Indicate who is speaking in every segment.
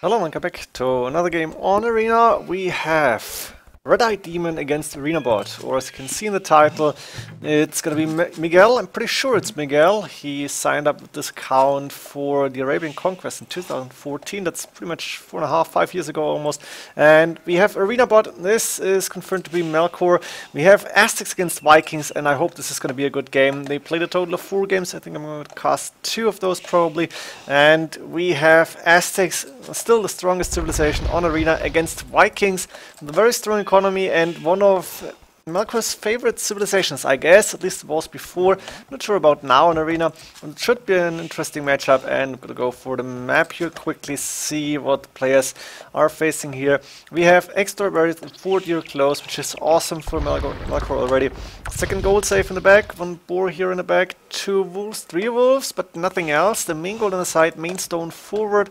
Speaker 1: Hello, welcome back to another game on Arena. We have Red-Eyed Demon against ArenaBot, or as you can see in the title, it's gonna be Miguel. I'm pretty sure it's Miguel. He signed up with this account for the Arabian Conquest in 2014. That's pretty much 4.5, 5 years ago almost. And we have ArenaBot. This is confirmed to be Melkor. We have Aztecs against Vikings, and I hope this is gonna be a good game. They played a total of 4 games. I think I'm gonna cast 2 of those probably. And we have Aztecs, still the strongest civilization on Arena, against Vikings, the very strong economy and one of Melkor's favorite civilizations, I guess. At least it was before. Not sure about now in Arena. It should be an interesting matchup, and I'm gonna go for the map here, quickly see what the players are facing here. We have extra berries and 4-deer close, which is awesome for Melkor already. Second gold safe in the back, 1 boar here in the back, 2 wolves, 3 wolves, but nothing else. The main gold on the side, main stone forward.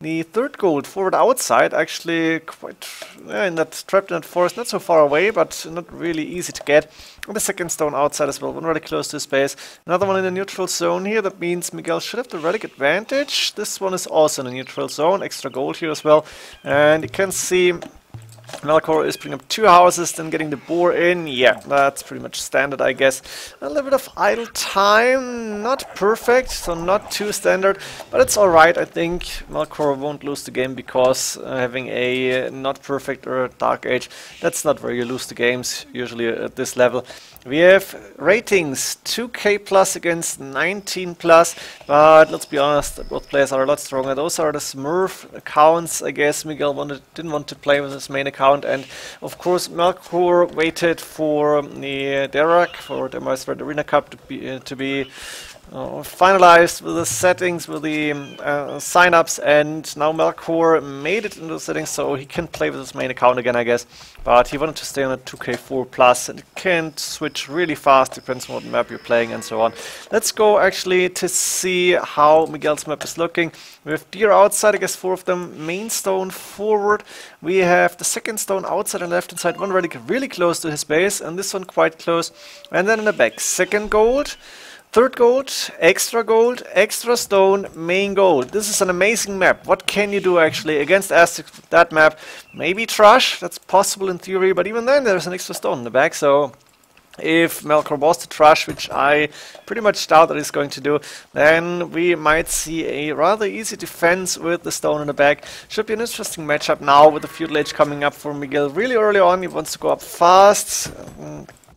Speaker 1: The third gold forward outside, actually quite trapped in that forest, not so far away, but not really easy to get. And the second stone outside as well, one really close to his base. Another one in the neutral zone here, that means Miguel should have the relic advantage. This one is also in the neutral zone, extra gold here as well. And you can see Melkor is putting up 2 houses, then getting the boar in. Yeah, that's pretty much standard, I guess. A little bit of idle time, not perfect, so not too standard, but it's alright. I think Melkor won't lose the game because having a not perfect or a dark age, that's not where you lose the games, usually at this level. We have ratings 2k plus against 19 plus, but let's be honest, both players are a lot stronger. Those are the Smurf accounts. I guess Miguel didn't want to play with his main account, and of course Melkor waited for the Derek, for the Red Arena Cup to be finalized with the settings, with the sign-ups, and now Melkor made it into the settings so he can play with his main account again, I guess. But he wanted to stay on a 2k4 plus, and it can't switch really fast, depends on what map you're playing and so on. Let's go actually to see how Miguel's map is looking. We have deer outside, I guess 4 of them, main stone forward. We have the second stone outside and left hand side, one really close to his base, and this one quite close. And then in the back, second gold. Third gold, extra stone, main gold. This is an amazing map. What can you do actually against Aztecs with that map? Maybe trash, that's possible in theory, but even then there's an extra stone in the back, so if Melkor was to trash, which I pretty much doubt that he's going to do, then we might see a rather easy defense with the stone in the back. Should be an interesting matchup now with the feudal age coming up for Miguel really early on. He wants to go up fast.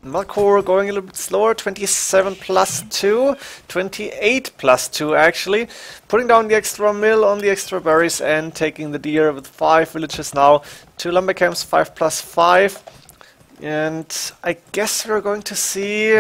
Speaker 1: Melkor going a little bit slower, 27 plus 2, 28 plus 2 actually. Putting down the extra mill on the extra berries and taking the deer with 5 villages now. 2 lumber camps, 5 plus 5. And I guess we're going to see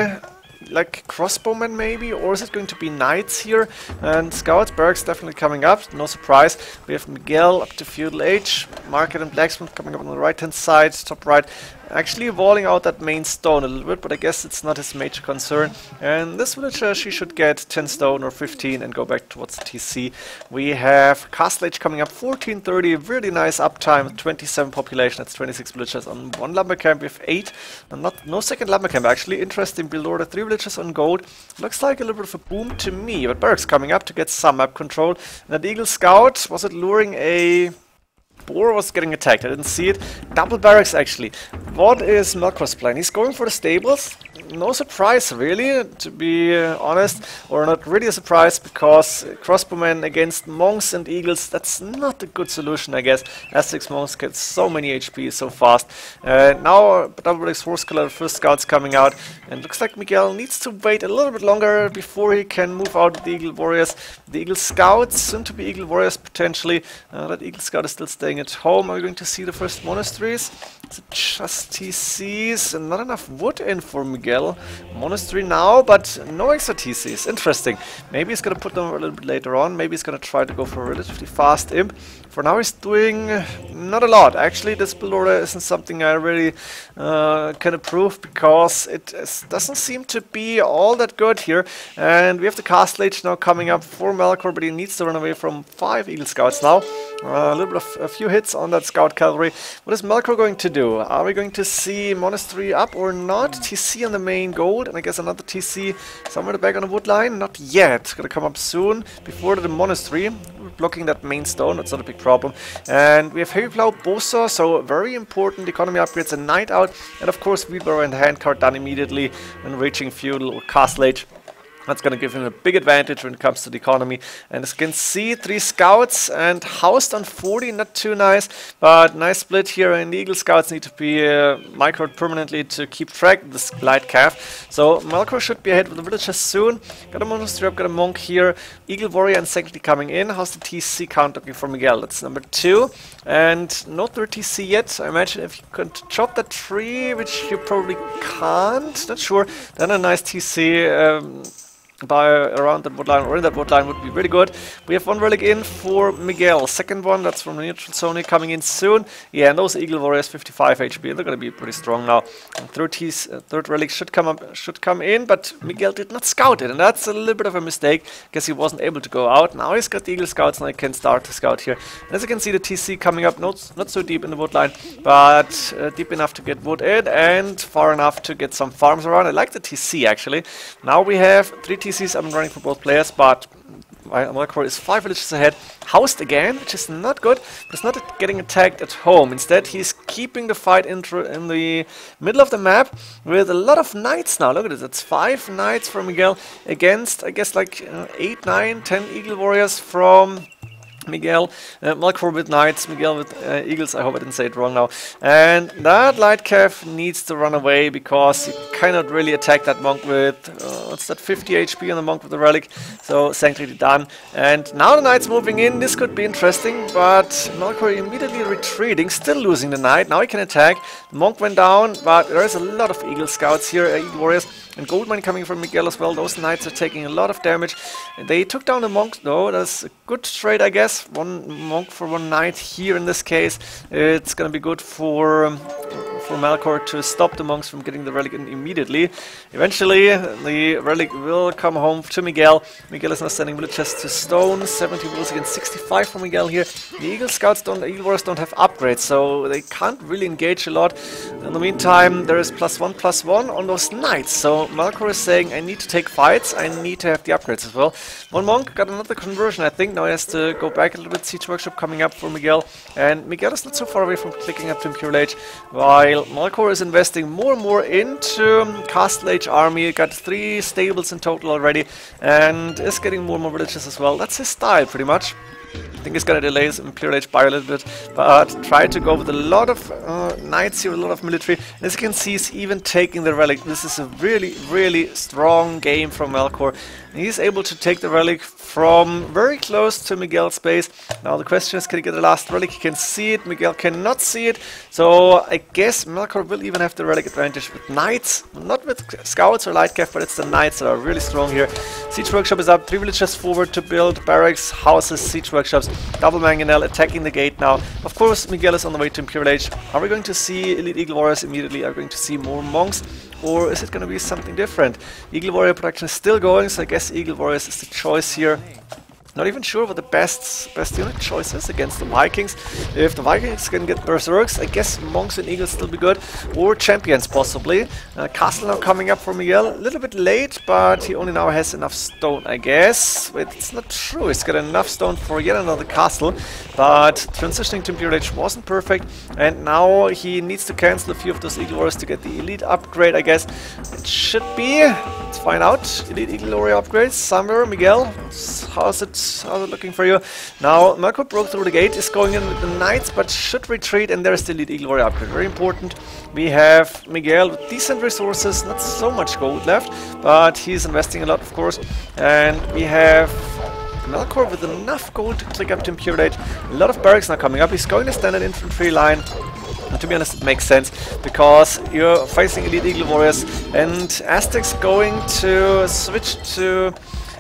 Speaker 1: like crossbowmen maybe, or is it going to be knights here? And scouts, barracks definitely coming up, no surprise. We have Miguel up to feudal age, market and blacksmith coming up on the right hand side, top right. Actually walling out that main stone a little bit, but I guess it's not his major concern. And this villager, she should get 10 stone or 15 and go back towards the TC. We have castle age coming up, 1430, really nice uptime, 27 population, that's 26 villagers on 1 lumber camp with 8. And no second lumber camp actually, interesting build order, 3 villagers on gold. Looks like a little bit of a boom to me, but barracks coming up to get some map control. And that Eagle Scout, was it luring a boar? Was getting attacked, I didn't see it. Double barracks actually. What is Melkor's plan? He's going for the stables. No surprise really, to be honest, or not really a surprise, because crossbowmen against monks and eagles, that's not a good solution, I guess. Aztecs monks get so many HP so fast. Now double barracks horse killer, first scouts coming out, and looks like Miguel needs to wait a little bit longer before he can move out with the eagle warriors. The eagle scouts, soon to be eagle warriors potentially. That eagle scout is still staying at home. Are we going to see the first monasteries? Is it just TCs and not enough wood in for Miguel? Monastery now, but no extra TCs. Interesting. Maybe he's gonna put them a little bit later on. Maybe he's gonna try to go for a relatively fast imp. For now he's doing not a lot. Actually, this build order isn't something I really can approve, because it doesn't seem to be all that good here. And we have the castle age now coming up for Melkor, but he needs to run away from 5 eagle scouts now. A little bit of a few hits on that scout cavalry. What is Melkor going to do? Are we going to see monastery up or not? TC on the main gold, and I guess another TC somewhere in the back on the wood line. Not yet. Gonna come up soon before the monastery. We're blocking that main stone. That's not a big problem. And we have heavy plow, bosa, so very important economy upgrades. A knight out, and of course wheelbarrow and handcart done immediately when reaching feudal or castle age. That's going to give him a big advantage when it comes to the economy. And as you can see, 3 scouts and housed on 40, not too nice, but nice split here. And the Eagle Scouts need to be microed permanently to keep track of this light calf. So Melkor should be ahead with the villagers soon. Got a monastery up, got a monk here. Eagle Warrior and Sanctity coming in. How's the TC count looking for Miguel? That's number 2. And no third TC yet. I imagine if you could chop that tree, which you probably can't, not sure, then a nice TC by around that wood line or in that wood line would be really good. We have 1 relic in for Miguel. Second one, that's from the neutral zone coming in soon. Yeah, and those Eagle Warriors 55 HP. They're going to be pretty strong now. And third relic should come in, but Miguel did not scout it, and that's a little bit of a mistake. Guess he wasn't able to go out. Now he's got the Eagle Scouts, and I can start to scout here. And as you can see, the TC coming up, not so deep in the wood line, but deep enough to get wood in and far enough to get some farms around. I like the TC actually. Now we have 3 TCs up and running for both players, but Melkor is 5 villages ahead, housed again, which is not good, but it's not getting attacked at home. Instead, he's keeping the fight in the middle of the map with a lot of knights now. Look at this, that's 5 knights from Miguel against, I guess, like 8, 9, 10 Eagle Warriors from Miguel. Melkor with knights, Miguel with eagles. I hope I didn't say it wrong now. And that light calf needs to run away because you cannot really attack that monk with what's that, 50 HP on the monk with the relic. So Sanctity done. And now the knight's moving in. This could be interesting, but Melkor immediately retreating, still losing the knight. Now he can attack. The monk went down, but there's a lot of eagle scouts here, eagle warriors. And gold mine coming from Miguel as well. Those knights are taking a lot of damage. They took down the monk though. That's a good trade, I guess. 1 monk for 1 knight here in this case. It's gonna be good for Melkor to stop the monks from getting the relic in immediately. Eventually, the relic will come home to Miguel. Miguel is now sending villages to stone. 70 wolves against 65 for Miguel here. The Eagle Scouts the Eagle Warriors don't have upgrades, so they can't really engage a lot. In the meantime, there is +1/+1 on those knights. So Melkor is saying, I need to take fights, I need to have the upgrades as well. 1 monk got another conversion, I think. Now he has to go back a little bit. Siege Workshop coming up for Miguel. And Miguel is not so far away from clicking up to Imperial Age, while Melkor is investing more and more into Castle Age army. Got 3 stables in total already, and is getting more and more villages as well. That's his style, pretty much. I think he's gonna delay his Imperial Age by a little bit, but try to go with a lot of knights here, a lot of military. And as you can see, he's even taking the relic. This is a really, really strong game from Melkor. And he's able to take the relic from very close to Miguel's base. Now the question is, can he get the last relic? He can see it, Miguel cannot see it. So I guess Melkor will even have the relic advantage with knights, not with scouts or light cav, but it's the knights that are really strong here. Siege Workshop is up, 3 villages forward to build barracks, houses, siege workshops. Double Mangonel attacking the gate now. Of course, Miguel is on the way to Imperial Age. Are we going to see Elite Eagle Warriors immediately? Are we going to see more monks? Or is it going to be something different? Eagle Warrior production is still going, so I guess Eagle Warriors is the choice here. Not even sure what the best unit choice is against the Vikings. If the Vikings can get Berserks, I guess Monks and Eagles still be good. Or Champions, possibly. Castle now coming up for Miguel. A little bit late, but he only now has enough stone, I guess. Wait, it's not true. He's got enough stone for yet another castle. But transitioning to Imperial Age wasn't perfect. And now he needs to cancel a few of those Eagle Warriors to get the Elite upgrade, I guess. It should be. Let's find out. Elite Eagle Warrior upgrades. Somewhere, Miguel. How's it looking for you? Now, Melkor broke through the gate, is going in with the knights, but should retreat, and there's the Elite Eagle Warrior upgrade. Very important. We have Miguel with decent resources, not so much gold left, but he's investing a lot, of course. And we have Melkor with enough gold to click up to Imperial Age. A lot of barracks now coming up. He's going to stand an infantry line. And to be honest, it makes sense, because you're facing Elite Eagle Warriors, and Aztecs going to switch to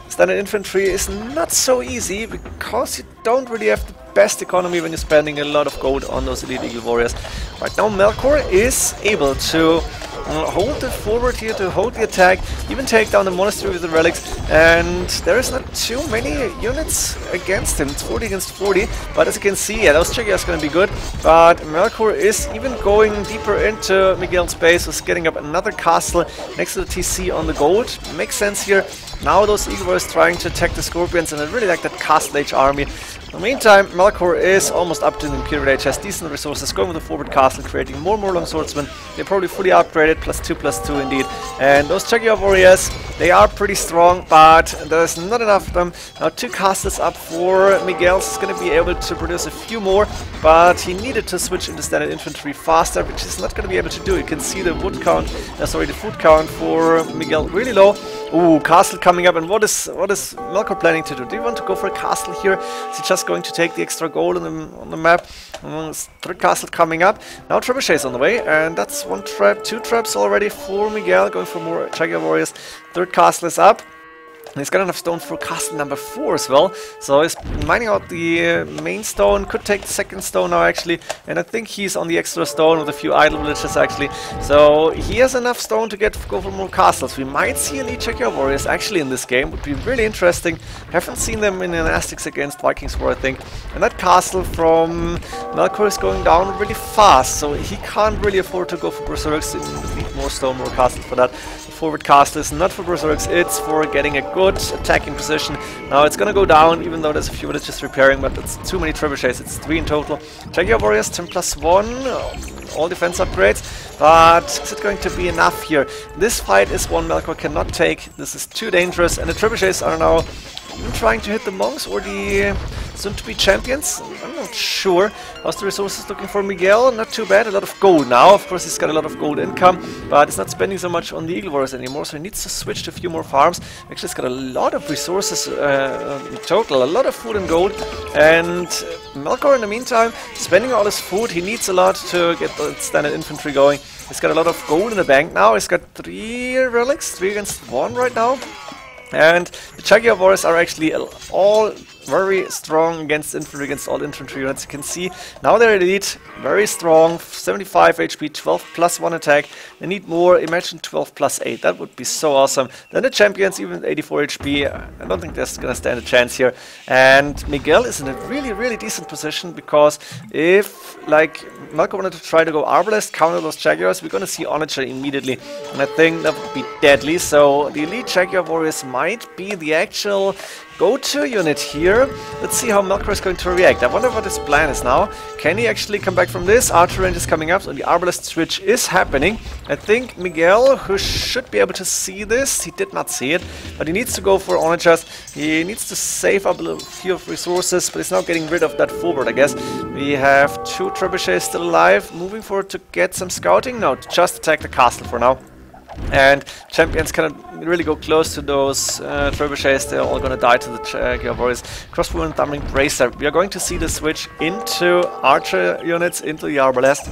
Speaker 1: standard infantry is not so easy, because you don't really have the best economy when you're spending a lot of gold on those Elite Eagle Warriors. Right now Melkor is able to hold the forward here, to hold the attack, even take down the monastery with the relics, and there is not too many units against him. It's 40 against 40, but as you can see, yeah, those Czechia is going to be good, but Melkor is even going deeper into Miguel's base, was getting up another castle next to the TC on the gold. Makes sense here. Now those Eagle Warriors trying to attack the Scorpions, and I really like that Castle Age army. In the meantime, Melkor is almost up to the Imperial Age, has decent resources, going with the forward castle, creating more and more long swordsmen. They're probably fully upgraded, +2/+2 indeed. And those Jaguar warriors, they are pretty strong, but there's not enough of them. Now 2 castles up for Miguel. He's going to be able to produce a few more, but he needed to switch into standard infantry faster, which he's not going to be able to do. You can see the wood count, the food count for Miguel really low. Ooh, castle coming up, and what is Melkor planning to do? Do you want to go for a castle here? Is he just going to take the extra gold on the map? Third castle coming up. Now trebuchets on the way, and that's 1 trap, 2 traps already for Miguel, going for more Jaguar warriors. Third castle is up. And he's got enough stone for castle number 4 as well. So he's mining out the main stone, could take the second stone now actually. And I think he's on the extra stone with a few idle villages actually. So he has enough stone to go for more castles. We might see elite Jaguar warriors actually in this game. Would be really interesting. Haven't seen them in Elastics against Vikings War, I think. And that castle from Melkor is going down really fast. So he can't really afford to go for Berserks. He need more stone, more castles for that. Forward castle is not for Berserks, it's for getting a good attacking position. Now it's gonna go down, even though there's a few villages repairing, but it's too many trebuchets, it's 3 in total. Jaguar warriors, 10/+1, all defense upgrades, but is it going to be enough here? This fight is one Melkor cannot take, this is too dangerous, and the trebuchets are now trying to hit the monks or the soon-to-be champions. I'm not sure. How's the resources looking for Miguel? Not too bad. A lot of gold now. Of course, he's got a lot of gold income, but he's not spending so much on the Eagle Warriors anymore, so he needs to switch to a few more farms. Actually, he's got a lot of resources in total, a lot of food and gold, and Melkor, in the meantime, spending all his food. He needs a lot to get the standard infantry going. He's got a lot of gold in the bank now. He's got 3 relics, 3 against 1 right now. And the Jaguar warriors are actually all very strong against infantry, against all infantry units. You can see now they're elite, very strong, 75 HP, 12/+1 attack. They need more, imagine 12/+8, that would be so awesome. Then the champions, even 84 HP, I don't think that's gonna stand a chance here. And Miguel is in a really, really decent position, because if, like, Melkor wanted to try to go Arbalest, counter those Jaguars, we're gonna see Onager immediately. And I think that would be deadly, so the elite Jaguar warriors might be the actual go-to unit here. Let's see how Melkor is going to react. I wonder what his plan is now. Can he actually come back from this? Archer range is coming up, so the Arbalest switch is happening. I think Miguel, who should be able to see this, he did not see it, but he needs to go for Onagers. He needs to save up a few resources, but he's now getting rid of that forward, I guess. We have 2 trebuchets still alive, moving forward to get some scouting. No, just attack the castle for now. And champions cannot really go close to those trebuchets. They're all gonna die to the Jaguar warriors. Crossbow and Thumbling Bracer. We are going to see the switch into archer units, into the Arbalest.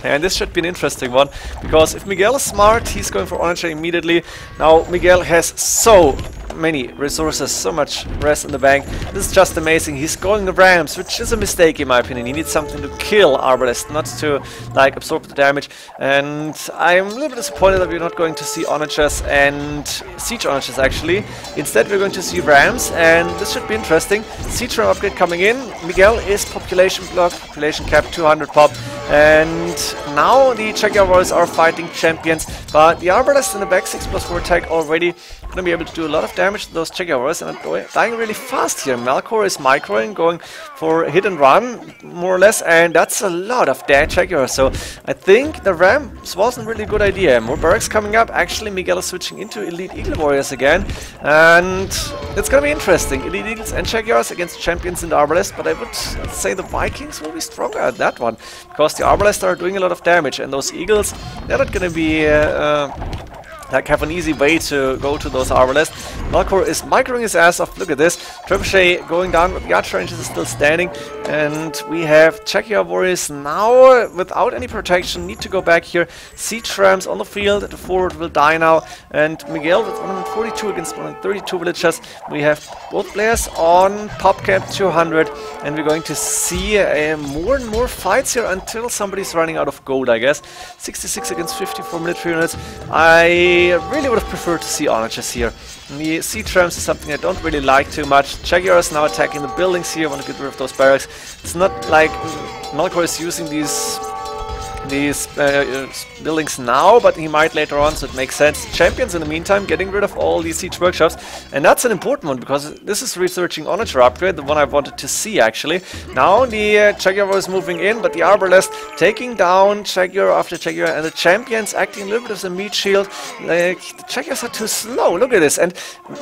Speaker 1: And this should be an interesting one, because if Miguel is smart, he's going for Onager immediately. Now Miguel has so many resources, so much rest in the bank. This is just amazing. He's going the Rams, which is a mistake in my opinion. He needs something to kill Arbalest, not to like absorb the damage. And I'm a little bit disappointed that we're not going to see Onagers and Siege Onagers actually. Instead we're going to see Rams, and this should be interesting. Siege Ram upgrade coming in. Miguel is population block, population cap 200 pop. And now the Jaguar warriors are fighting champions, but the Arbalest in the back 6/+4 attack already gonna be able to do a lot of damage to those Jaguar warriors, and are dying really fast here. Melkor is microing, going for hit and run, more or less, and that's a lot of dead Jaguars. So I think the Rams wasn't really a good idea. More barracks coming up. Actually, Miguel is switching into elite Eagle warriors again, and it's gonna be interesting. Elite Eagles and Jaguars against champions in the Arbalest, but I would say the Vikings will be stronger at that one, because the Arbalest are doing a lot of damage, and those Eagles, they're not gonna be like have an easy way to go to those Arbalest. Melkor is microing his ass off. Look at this. Trebuchet going down, but the archer ranges is still standing. And we have Jaguar warriors now without any protection. Need to go back here. Siege rams on the field. The forward will die now. And Miguel with 142 against 132 villagers. We have both players on pop cap 200. And we're going to see more and more fights here until somebody's running out of gold, I guess. 66 against 54 military units. I really would have preferred to see archers here. The siege rams is something I don't really like too much. Jaguars now attacking the buildings here. I want to get rid of those barracks. It's not like Melkor is using these buildings now, but he might later on, so it makes sense. Champions in the meantime getting rid of all these siege workshops, and that's an important one because this is researching Onager upgrade, the one I wanted to see actually. Now the Jaguar is moving in, but the Arbalest taking down Jaguar after Jaguar, and the champions acting a little bit as a meat shield. Like, the Jaguars are too slow, look at this, and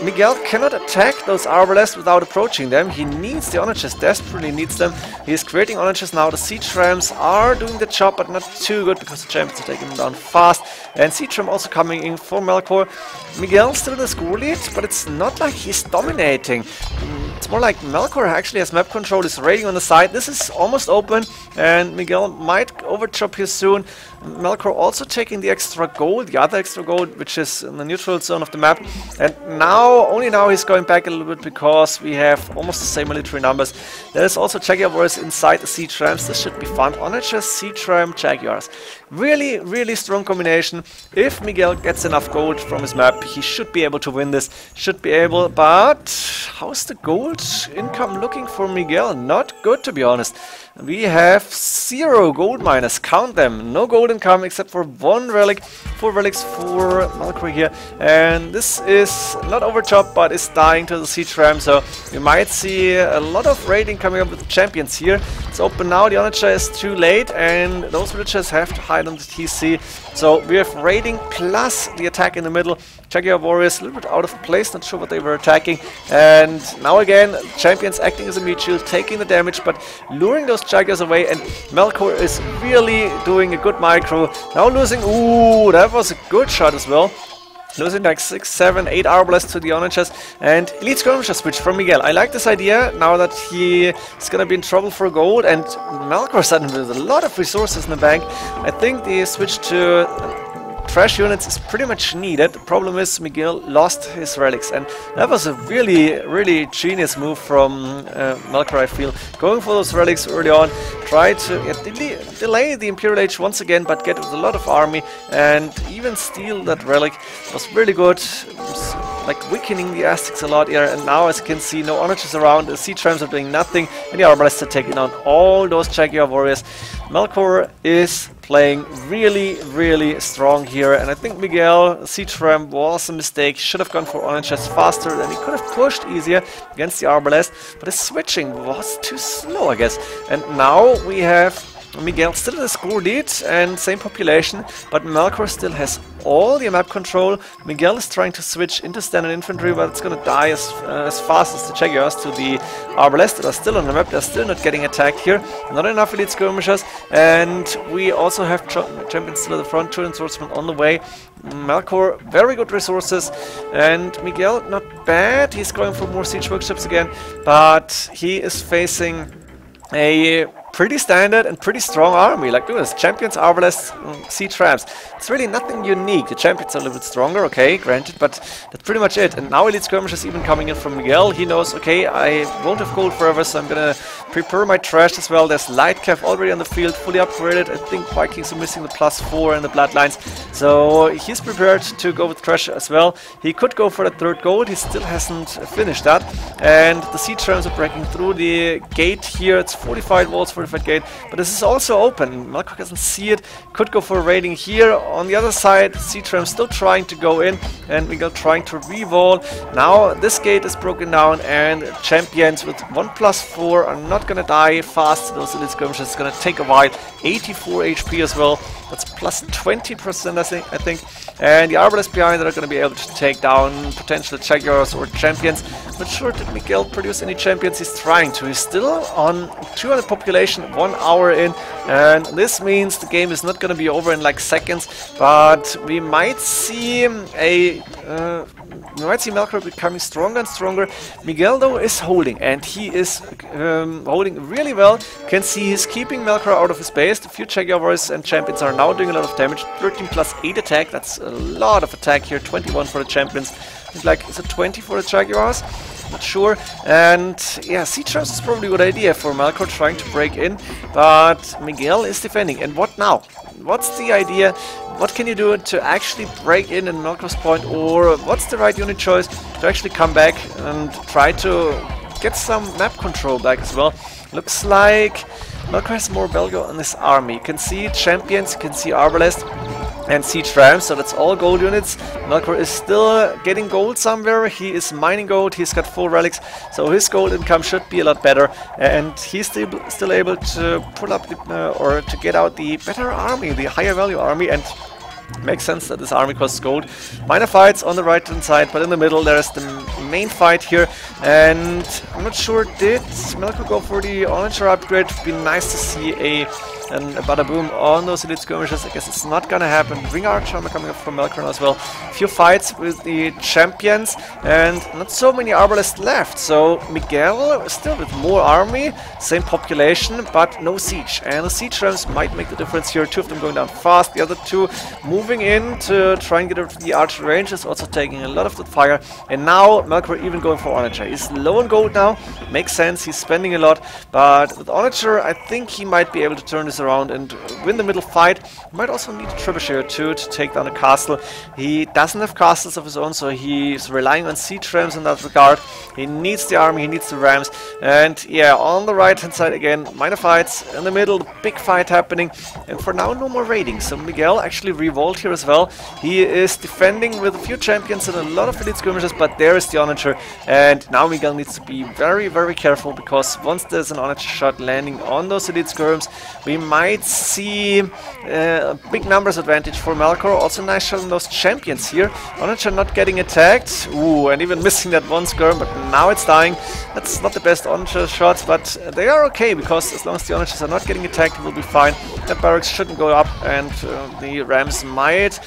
Speaker 1: Miguel cannot attack those Arbalest without approaching them. He needs the Onagers, desperately needs them. He is creating Onagers now. The siege rams are doing the job, but not too good because the champions are taking them down fast. And siege ram also coming in for Melkor. Miguel still in the score lead, but it's not like he's dominating. It's more like Melkor actually has map control, is raiding on the side. This is almost open, and Miguel might overchop here soon. Melkor also taking the extra gold, the other extra gold, which is in the neutral zone of the map. And now, only now he's going back a little bit because we have almost the same military numbers. There's also Jaguar warriors inside the siege rams. This should be fun. Onagers, siege ram, Jaguars. Really, really strong combination. If Miguel gets enough gold from his map, he should be able to win this. Should be able, but how's the gold income looking for Miguel? Not good, to be honest. We have 0 gold miners, count them. No gold income except for 1 relic, 4 relics for Melkor here. And this is not overchop, but is dying to the siege ram, so we might see a lot of raiding coming up with the champions here. It's open now, the Onager is too late, and those villagers have to hide on the TC. So we have raiding plus the attack in the middle. Jaguar warriors a little bit out of place, not sure what they were attacking. And now again, champions acting as a meat shield, taking the damage, but luring those Jaguars away. And Melkor is really doing a good micro. Now losing, ooh, that was a good shot as well. Losing like 6, 7, 8 Arbalests to the Onagers, and Elite Skirmisher switch from Miguel. I like this idea now that he is going to be in trouble for gold, and Melkor suddenly with a lot of resources in the bank. I think the switch to trash units is pretty much needed. The problem is Miguel lost his relics, and that was a really, really genius move from Melkor, I feel. Going for those relics early on, try to delay the Imperial Age once again, but get with a lot of army, and even steal that relic was really good. Like weakening the Aztecs a lot here, and now as you can see, no Onagers around, the siege rams are doing nothing, and the Arbalests are taking down all those Jaguar warriors. Melkor is playing really, really strong here, and I think Miguel, siege ram was a mistake. Should have gone for Onagers faster, and he could have pushed easier against the Arbalest, but his switching was too slow, I guess. And now we have Miguel still in the score lead and same population, but Melkor still has all the map control. Miguel is trying to switch into standard infantry, but it's gonna die as fast as the Jaguars to the Arbalest that are still on the map. They're still not getting attacked here. Not enough elite skirmishers, and we also have champions still at the front, 2 swordsmen on the way. Melkor, very good resources, and Miguel, not bad. He's going for more siege workshops again, but he is facing a pretty standard and pretty strong army. Like, look at this, champions, Arbalests, siege rams. It's really nothing unique. The champions are a little bit stronger, okay, granted, but that's pretty much it. And now elite skirmishers even coming in from Miguel. He knows, okay, I won't have gold forever, so I'm gonna prepare my trash as well. There's light cav already on the field, fully upgraded. I think Vikings are missing the +4 and the bloodlines, so he's prepared to go with trash as well. He could go for the 3rd gold. He still hasn't finished that, and the siege rams are breaking through the gate here. It's fortified walls, fortified gate, but this is also open. Melkor doesn't see it. Could go for a raiding here. On the other side, siege ram still trying to go in, and Miguel trying to re-wall. Now this gate is broken down, and champions with 1+4 are not gonna die fast. Those elite skirmishers, it's gonna take a while. 84 HP as well. That's +20%, I think. And the Arbalests behind that are going to be able to take down potential Jaguars or champions. Not sure did Miguel produce any champions. He's trying to. He's still on 200 population, 1 hour in. And this means the game is not going to be over in like seconds. But we might see a we might see Melkor becoming stronger and stronger. Miguel though is holding, and he is holding really well. Can see he's keeping Melkor out of his base. The few Jaguars and champions are now doing a lot of damage. 13 plus 8 attack, that's a lot of attack here. 21 for the champions. It's like, is it 20 for the Jaguars? Not sure. And yeah, siege rams is probably a good idea for Melkor trying to break in, but Miguel is defending. And what now? What's the idea? What can you do to actually break in Melkor's point, or what's the right unit choice to actually come back and try to get some map control back as well? Looks like Melkor has more value on his army. You can see champions, you can see arbalest and siege rams, so that's all gold units. Melkor is still getting gold somewhere. He is mining gold, he's got 4 relics, so his gold income should be a lot better, and he's still able to pull up the, or to get out the better army, the higher value army, and makes sense that this army costs gold. Minor fights on the right hand side, but in the middle there's the main fight here, and I'm not sure, did Melkor go for the Onager upgrade? Would be nice to see a bada boom on those elite skirmishes. I guess it's not gonna happen. Ring Archer armor coming up from Melkor as well. A few fights with the champions and not so many arbalists left. So Miguel still with more army, same population, but no siege. And the siege rams might make the difference here. 2 of them going down fast, the other 2 moving in to try and get rid of the archer ranges, also taking a lot of the fire. And now Melkor even going for Onager. He's low on gold now, makes sense, he's spending a lot, but with Onager I think he might be able to turn this around and win the middle fight. He might also need a trebuchet or 2 to take down a castle. He doesn't have castles of his own, so he's relying on siege rams in that regard. He needs the army, he needs the rams, and yeah, on the right hand side again, minor fights, in the middle, big fight happening, and for now no more raiding. So Miguel actually revolt here as well. He is defending with a few champions and a lot of elite skirmishes, but there is the Onager, and now Miguel needs to be very, very careful, because once there's an Onager shot landing on those elite skirms, we might see a big numbers advantage for Melkor. Also nice shot on those champions here. Onager not getting attacked. Ooh, and even missing that one skirm, but now it's dying. That's not the best Onager shots, but they are okay, because as long as the Onagers are not getting attacked, it will be fine. That barracks shouldn't go up, and the rams might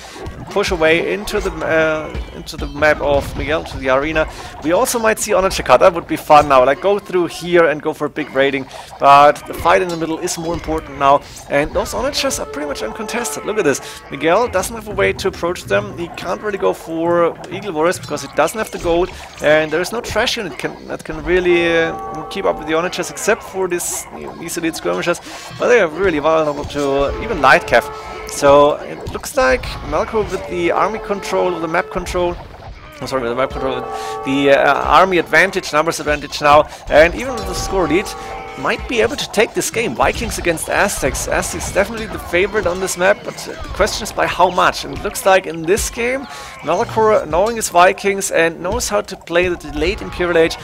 Speaker 1: push away into the map of Miguel, to the arena. We also might see Onager cut. That would be fun now, like go through here and go for a big raiding, but the fight in the middle is more important now, and those Onagers are pretty much uncontested. Look at this. Miguel doesn't have a way to approach them. He can't really go for Eagle Warriors because he doesn't have the gold, and there is no trash unit that can really keep up with the Onagers, except for these elite skirmishers, but they are really vulnerable to even light cav. So it looks like Melkor with the army control, with the map control, sorry, with the map control, the army advantage, numbers advantage now, and even with the score lead, might be able to take this game. Vikings against Aztecs. Aztecs definitely the favorite on this map, but the question is by how much. And it looks like in this game, Melkor, knowing his Vikings and knows how to play the late Imperial Age,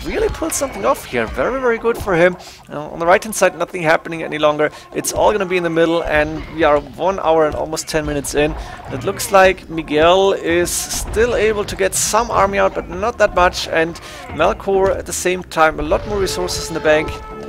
Speaker 1: really pulled something off here. Very, very good for him. On the right hand side, nothing happening any longer. It's all going to be in the middle, and we are 1 hour and almost 10 minutes in. It looks like Miguel is still able to get some army out, but not that much, and Melkor at the same time, a lot more resources in the bank.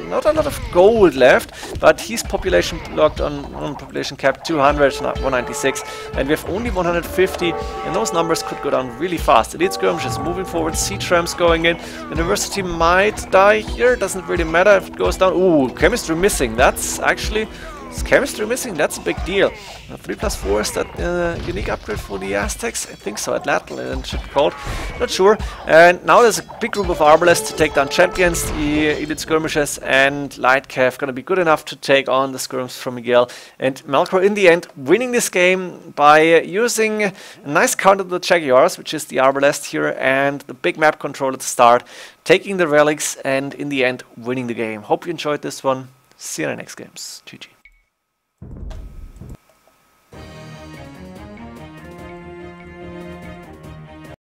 Speaker 1: Not a lot of gold left, but he's population locked on population cap 200, 196, and we have only 150, and those numbers could go down really fast. Elite skirmishes moving forward, siege rams going in. University might die here, doesn't really matter if it goes down. Ooh, chemistry missing. That's actually... Is chemistry missing? That's a big deal. 3+4, is that unique upgrade for the Aztecs? I think so, Atlatl it should be called. Not sure. And now there's a big group of arbalists to take down champions. The elite skirmishers and light cav gonna be good enough to take on the skirms from Miguel. And Melkor in the end winning this game by using a nice counter to the Jaguars, which is the arbalest here, and the big map control at the start, taking the relics, and in the end winning the game. Hope you enjoyed this one. See you in the next games. GG.